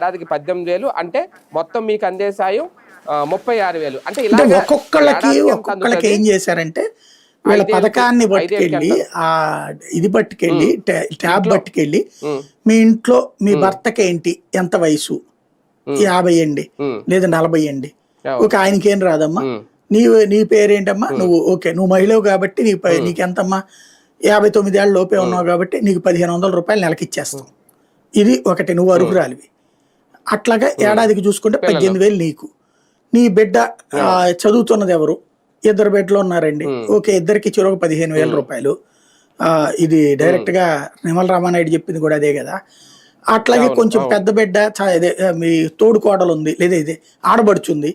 ఏడాదికి 18,000 అంటే మొత్తం మీకు అందే సాయం 36,000. అంటే అంటే ఒక్కొక్కళ్ళకి ఏం చేశారంటే వీళ్ళ పథకాన్ని పట్టుకెళ్ళి ఆ ఇది పట్టుకెళ్ళి ట్యాబ్ పట్టుకెళ్ళి మీ ఇంట్లో మీ భర్తకి ఏంటి ఎంత వయసు 50 అండి లేదా 40 అండి, ఓకే ఆయనకి ఏం రాదమ్మా, నీ పేరేంటమ్మా, నువ్వు ఓకే నువ్వు మహిళవు కాబట్టి నీకెంతమ్మా 59 ఏళ్ళ లోపే ఉన్నావు కాబట్టి నీకు 1,500 రూపాయలు నెలకి ఇచ్చేస్తాం. ఇది ఒకటి, నువ్వు అర్హురాలివి. అట్లాగా ఏడాదికి చూసుకుంటే 18,000 నీకు. నీ బిడ్డ చదువుతున్నది ఎవరు, 2 బిడ్డలు ఉన్నారండి, ఓకే ఇద్దరికి చెరొక 15,000 రూపాయలు. ఇది డైరెక్ట్ గా నిమ్మల రామానాయుడు చెప్పింది కూడా అదే కదా. అట్లాగే కొంచెం పెద్ద బిడ్డ మీ తోడు కోడలు ఉంది లేదా ఇది ఆడబడుచుంది,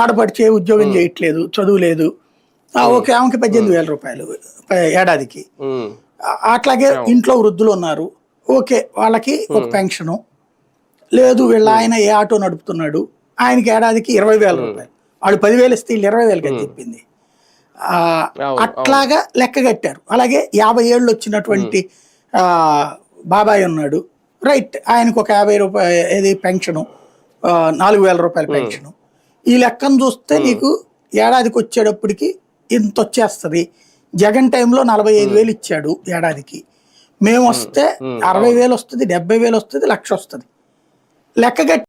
ఆడపడిచే ఉద్యోగం చేయట్లేదు, చదువు లేదు, ఓకే ఆమెకి 18,000 రూపాయలు ఏడాదికి. అట్లాగే ఇంట్లో వృద్ధులు ఉన్నారు, ఓకే వాళ్ళకి ఒక పెన్షను లేదు. వీళ్ళ ఆయన ఏ ఆటో నడుపుతున్నాడు, ఆయనకి ఏడాదికి 20,000 రూపాయలు, వాళ్ళు 10,000 ఇస్తే 20,000 అని చెప్పింది. అట్లాగా లెక్క కట్టారు. అలాగే 50 ఏళ్ళు వచ్చినటువంటి బాబాయ్ ఉన్నాడు, రైట్, ఆయనకు ఒక 50 రూపాయలు ఏది పెన్షను, 4,000 రూపాయల పెన్షను. ఈ లెక్కను చూస్తే నీకు ఏడాదికి వచ్చేటప్పటికి ఇంత వచ్చేస్తుంది. జగన్ టైంలో 45,000 ఇచ్చాడు ఏడాదికి, మేము వస్తే 60,000 వస్తుంది, 70,000 వస్తుంది, 1,00,000 వస్తుంది. లెక్క